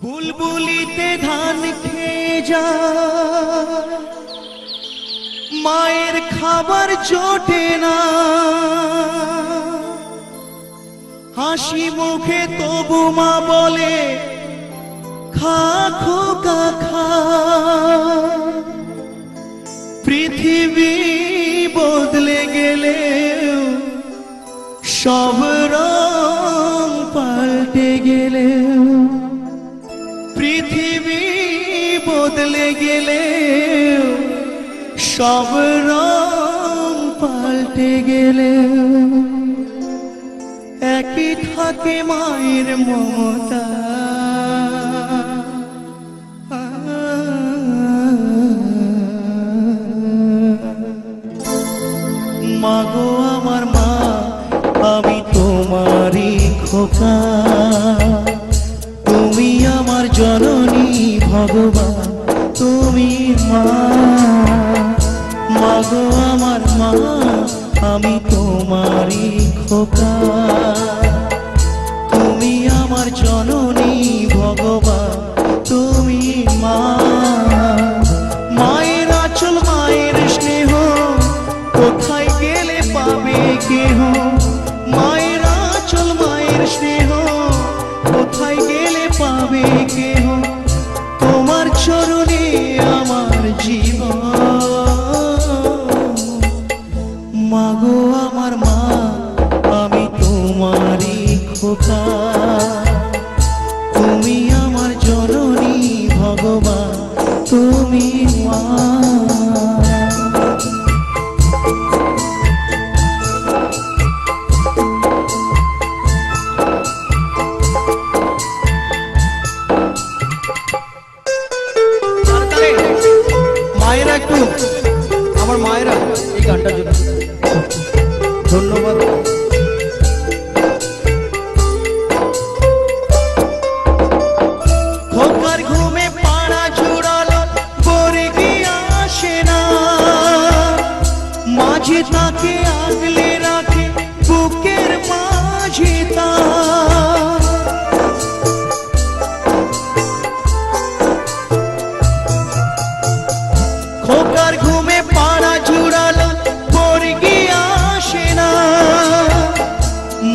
বুলবুলিতে ধান খেয়ে যায়, মায়ের খাবার জোটে না, হাসি মুখে তবু মা বলে খা খোকা খা। পৃথিবী বদলে গেলেও সব রং পাল্টে গেলেও, পৃথিবী বদলে গেলেও সব রং পাল্টে গেলেও একই থাকে মায়ের মমতা। মাগো আমার মা, আমি তোমারই খোকা, তুমি আমার জননী ভগবান, তুমি মা। মাগো আমার মা, আমি তোমারই খোকা, তুমি আমার জননী ভগবান, তুমি মা। মায়ের আঁচল মায়ের স্নেহ কোথায় গেলে পাবে কেহ, মায়ের আঁচল মায়ের স্নেহ কোথায় গেলে পাবে কেহ, তোমার চরণে আমার জীবন। মাগো আমার মা, আমি তোমারই খোকা, তুমি আমার জননী ভগবান, তুমি মা। মায়েরা একটু, আমার মায়েরা এই গানটার জন্য ধন্যবাদ। খোকার ঘুমে পাড়া জুড়ালো বর্গি আসে না, মাঝে তাকে আগলে রাখে বুকের মাঝে তার। খোকার ঘুমে পাড়া জুড়ালো বর্গি আসে না,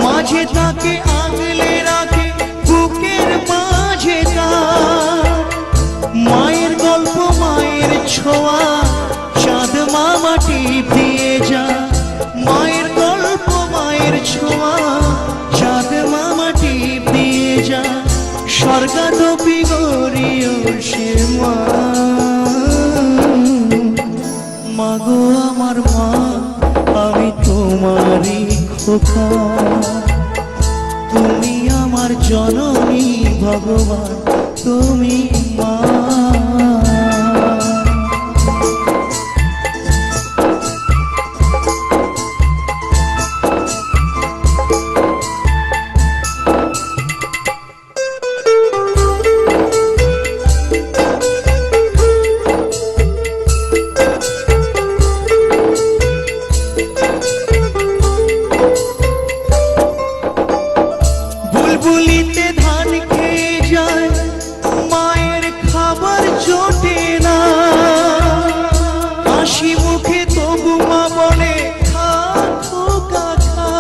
মাঝে তাকে আগলে রাখে বুকের মাঝে তার। মায়ের গল্প মায়ের ছোঁয়া চাঁদ মামাটি দিয়ে যা, মায়ের গল্প মায়ের ছোঁয়া চাঁদ মামাটি দিয়ে যা, স্বর্গাদপি গরিয় সে মা। মাগো আমার মা, আমি তোমারই খোকা, তুমি আমার জননী ভগবান, তুমি মা। বুলবুলিতে ধান খেয়ে যায়, মায়ের খাবার জোটে না, হাসি মুখে তবু মা বলে খা খোকা খা।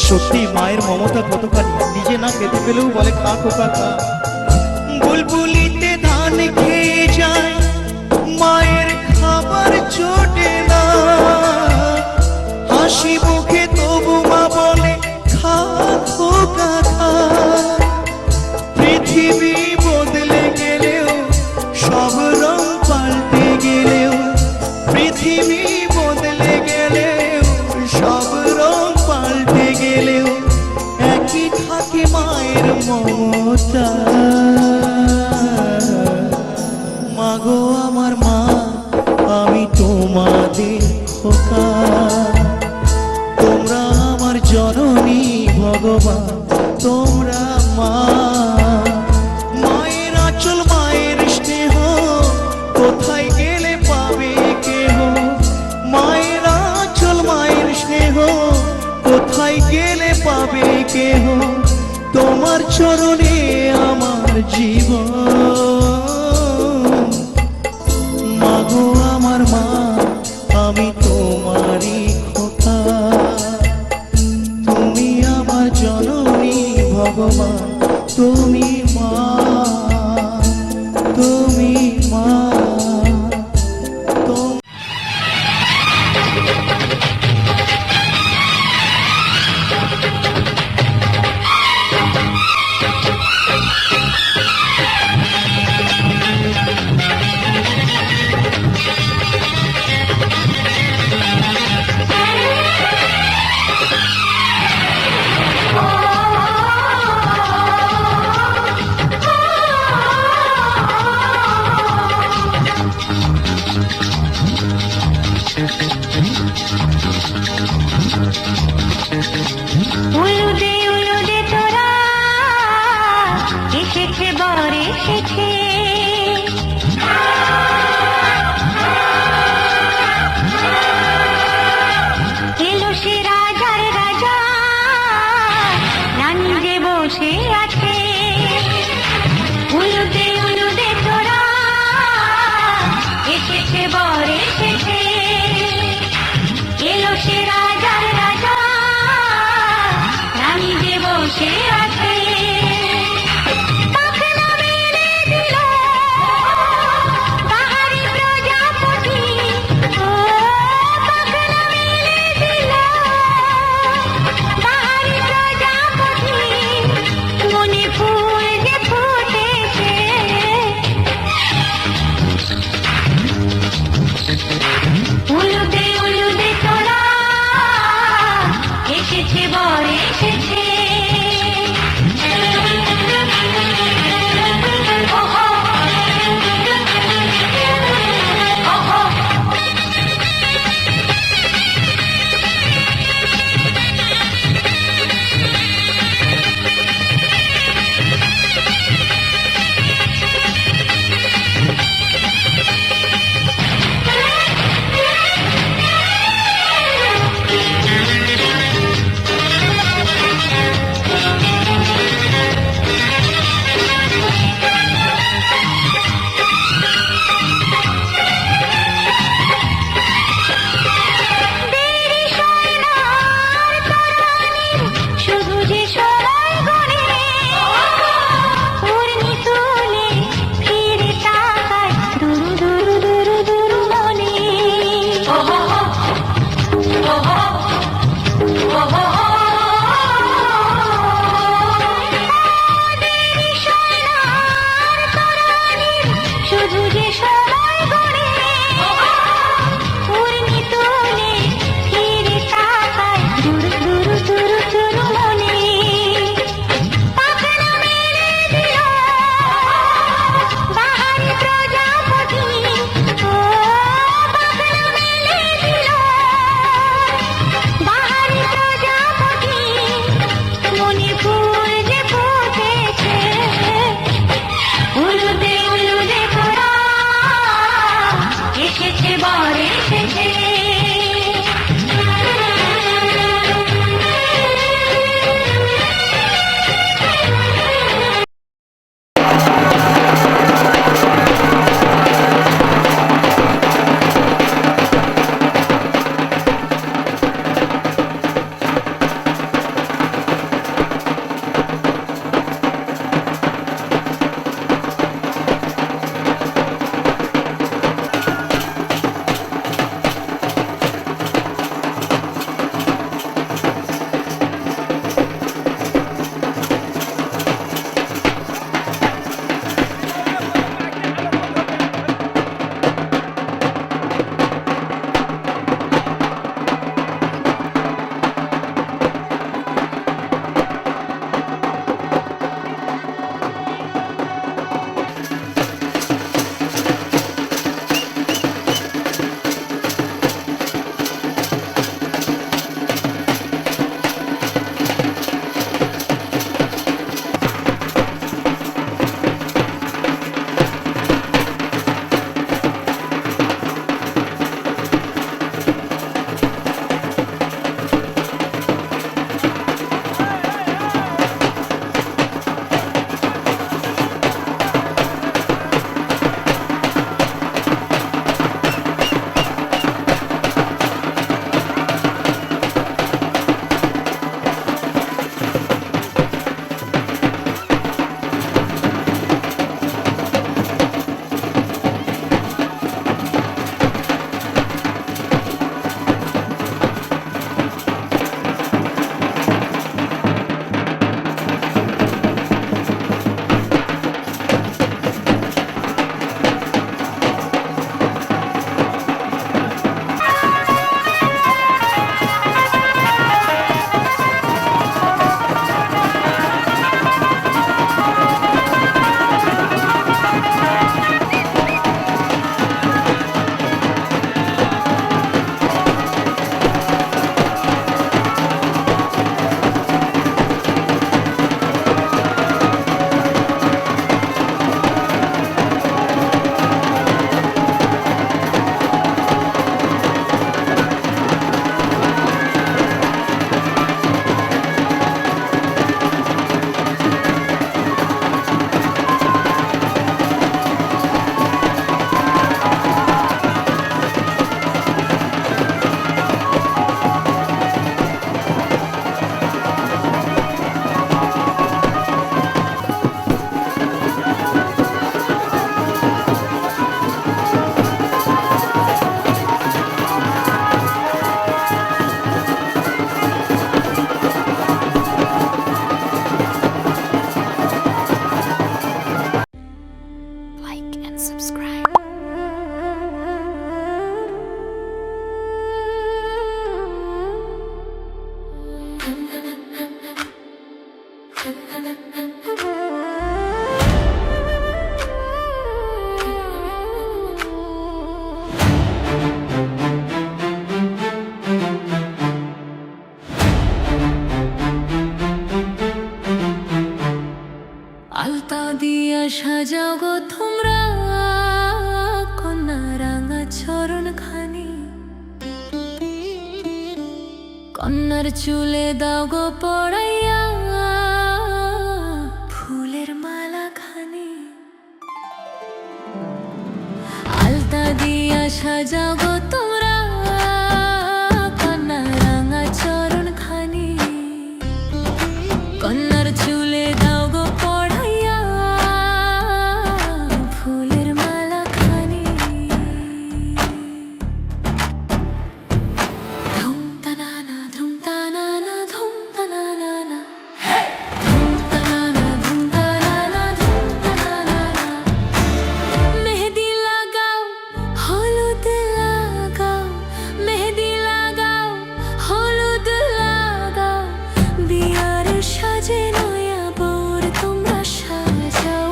সত্যি মায়ের মমতা কতখানি, নিজে না খেতে পেলেও বলে খা খোকা খা। বুলবুলিতে ধান খেয়ে যায়, মায়ের খাবার জোটে না, হাসি মুখে তবু মা বলে খা খোকা খা। পৃথিবী বদলে গেলেও সব রং পাল্টে গেলেও, পৃথিবী বদলে গেলেও সব রং পাল্টে গেলেও একই থাকে মায়ের মমতা। মাগো আমার মা, আমি তোমাদের খোকা, তোমরা আমার জননী ভগবান, তোমরা মা। মায়ের আঁচল মায়ের স্নেহ কোথায় গেলে পাবে কেহ, মায়ের আঁচল মায়ের স্নেহ কোথায় গেলে পাবে কেহ, তোমার চরণে আমার জীবন। মাগো আমার মা, আমি তোমারই খোকা, তুমি আমার জননী ভগবান, তুমি মা, তুমি মা, তুমি। উলুদে উলুদে তোরা এসেছে বর এসেছে, এলো সে রাজার রাজা, রানী যে বসে আছে। উলুদে উলুদে তোরা এসেছে বর এসেছে, এলো সে রাজার রাজা, রানী যে বসে আছে। পাখনা মেলে দিল পাহাড়ি প্রজাপতি, ও পাখনা মেলে দিল পাহাড়ি প্রজাপতি, মনে আলতা দিয়া সাজাও গো তোমরা কন্যা রাঙা চরণ খানি, কন্যার চুলে দাও গো পড়াইয়া ফুলের মালা খানি। আলতা দিয়া সাজাও গো তোমরা কন্যা রাঙা চরণ খানি, কন্যার চুলে দাও গো পড়াইয়া ফুলের মালা খানি। ধুম তানানা ধুম তানানা ধুম তানানা, ধুম তানানা ধুম তানানা ধুম তানানা। মেহেদি লাগাও হলুদ লাগাও, মেহেদি লাগাও হলুদ লাগাও, বিয়ার সাজে নয়া বর তোমরা সাজাও,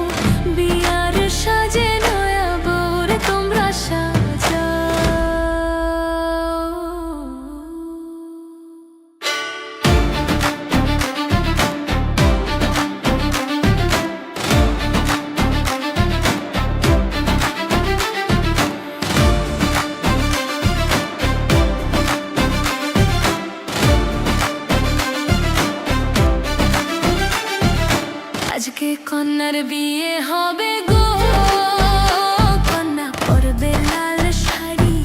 বিয়ার সাজে নয়া বর তোমরা সাজাও। আজকে কন্যার বিয়ে হবে গো, কন্যা পরবে লাল শাড়ি,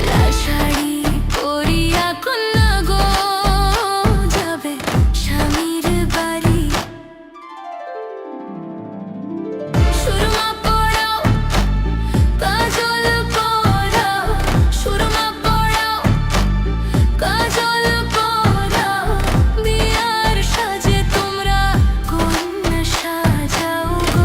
লাল শাড়ি পরিয়া কন্যা গো যাবে স্বামীর বাড়ি। সুরমা পরাও কাজল পরাও, সুরমা পরাও কাজল পরাও, বিয়ার সাজে তোমরা কন্যা সাজাও গো।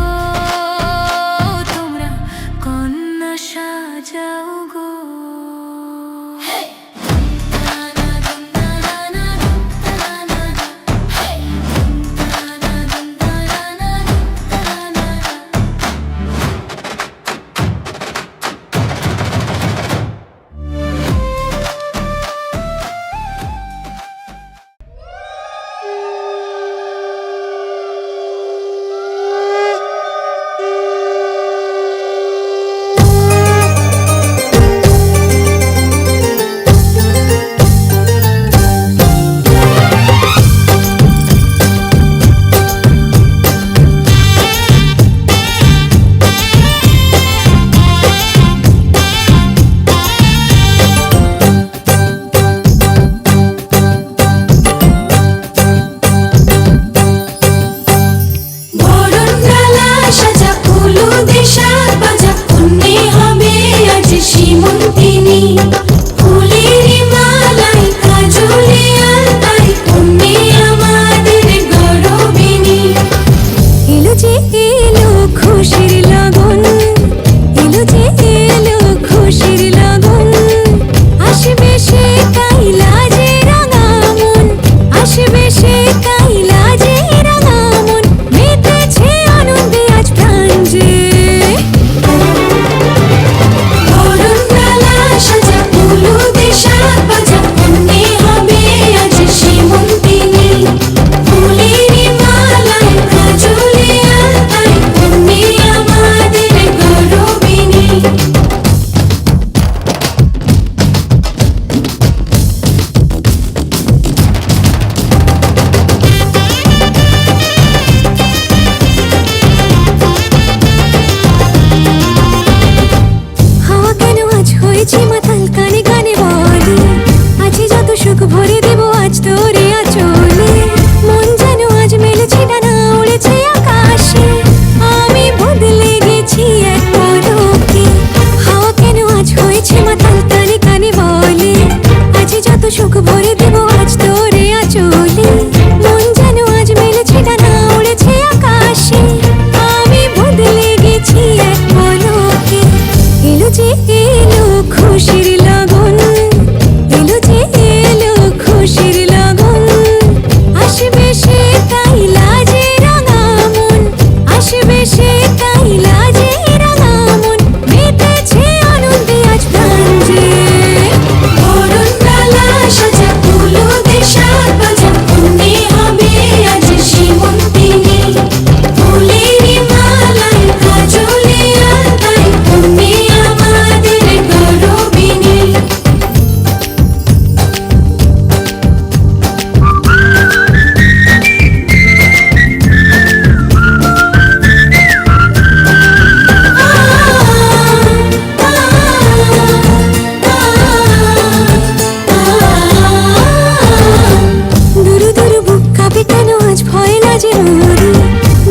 আজ ভয় লাজে ওরি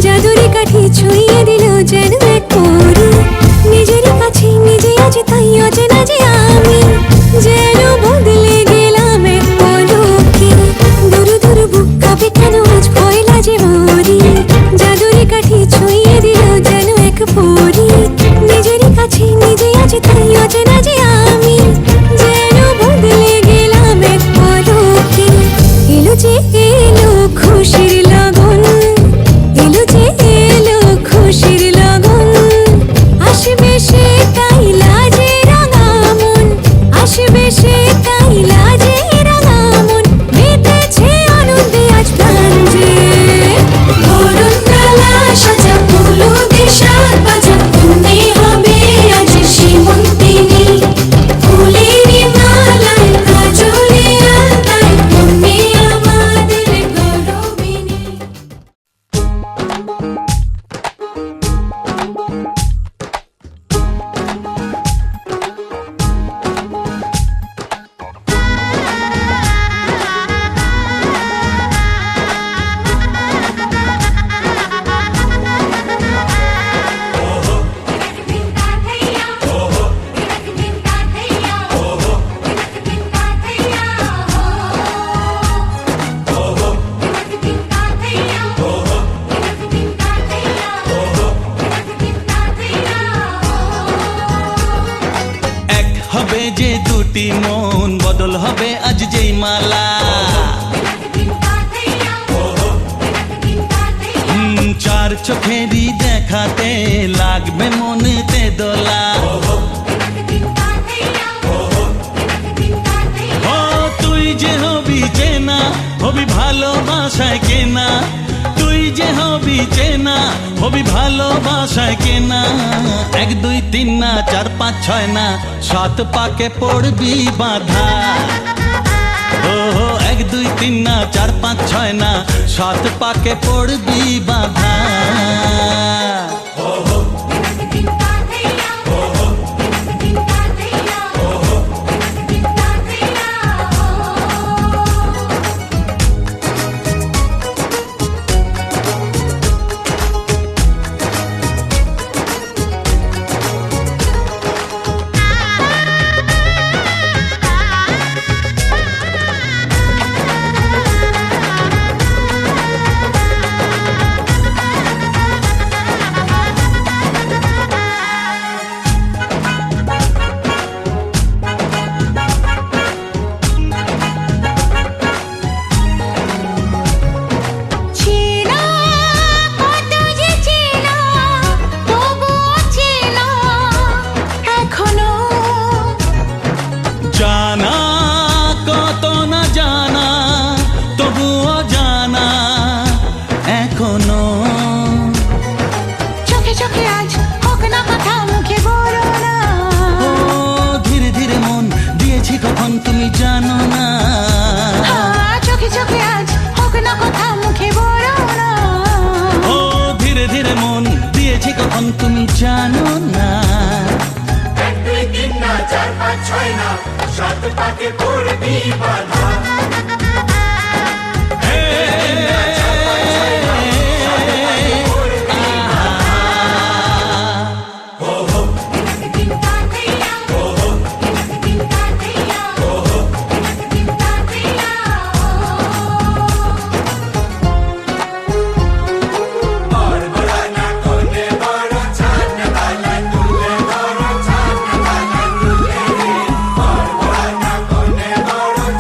জাদুরি কাঠি ছুঁয়ে দিল যেন এক পরি নিজেরই কাছে নিজে আজ তাই অচেনা যে আমি যেন বদলে গেলাম এক পলকে দূর দূর বুক কাঁপে কেন আজ ভয় লাজে ওরি জাদুরি কাঠি ছুঁয়ে দিল যেন এক পরি নিজেরই কাছে নিজে আজ তাই অচেনা যে আমি যেন বদলে গেলাম এক পলকে এলো যে এলো খুশির লগন এলো যে এলো খুশির লগন আসবে সে তাই লাজে রাঙা মন আসবে সে তাই লাজে রাঙা মন মেতেছে আনন্দে আজ প্রাণ যে বরণ ডালা সাজা ফুলো দেশার বাজা তুমি হবে আজ সীমন্তিনী ফুলেরই মালায় কাজলে আলতায় তুমি আমাদের গৌরবিনী এক হবে যে দুটি মন বদল হবে আজ যেই মালা চার চোখেরই দেখাতে লাগবে মনেতে দোলা ও তুই যে হবি চেনা হবি ভালোবাসায় কেনা তুই যে হবি চেনা হবি ভালোবাসায় কেনা এক দুই তিন না চার পাঁচ ছয় না সাত পাকে পড়বি বাধা ও এক দুই তিন না চার পাঁচ ছয় না সাত পাকে পড়বি বাধা চেনা কত যে চেনা তবুও চেনা এখনো জানা কত না জানা তবুও জানা এখনো চোখে চোখে আজ হোক না কথা মুখে বলো না ও ধীরে ধীরে মন দিয়েছি কখন তুমি জানো না চোখে চোখে আজ হোক না কথা মুখে বলো না ও ধীরে ধীরে মন দিয়েছি কখন তুমি জানো না এক দুই তিন না চার পাঁচ ছয় না সাত পাকে পড়বি বাধা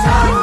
ছাদ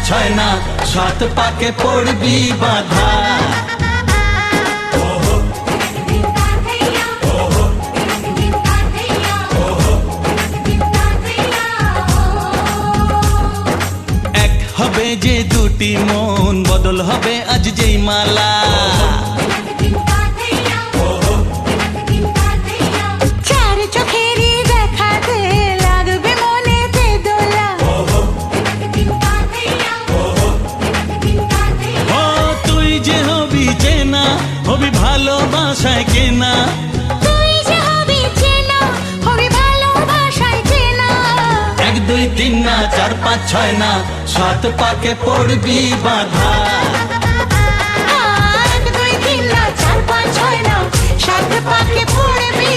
ছয় না, সাত পাকে পড়বি বাধা। এক হবে যে দুটি মন, বদল হবে আজ যেই মালা। চার চোখেরই দেখাতে লাগবে মনেতে দোলা। ও তুই যে হবি চেনা, হবি ভালোবাসায় কেনা। তুই যে হবি চেনা, হবি ভালোবাসায় চেনা। এক দুই তিন না, চার পাঁচ ছয় না, সাত পাকে পড়বি বাধা। এক দুই তিন না, চার পাঁচ ছয় না, সাত পাকে পড়বি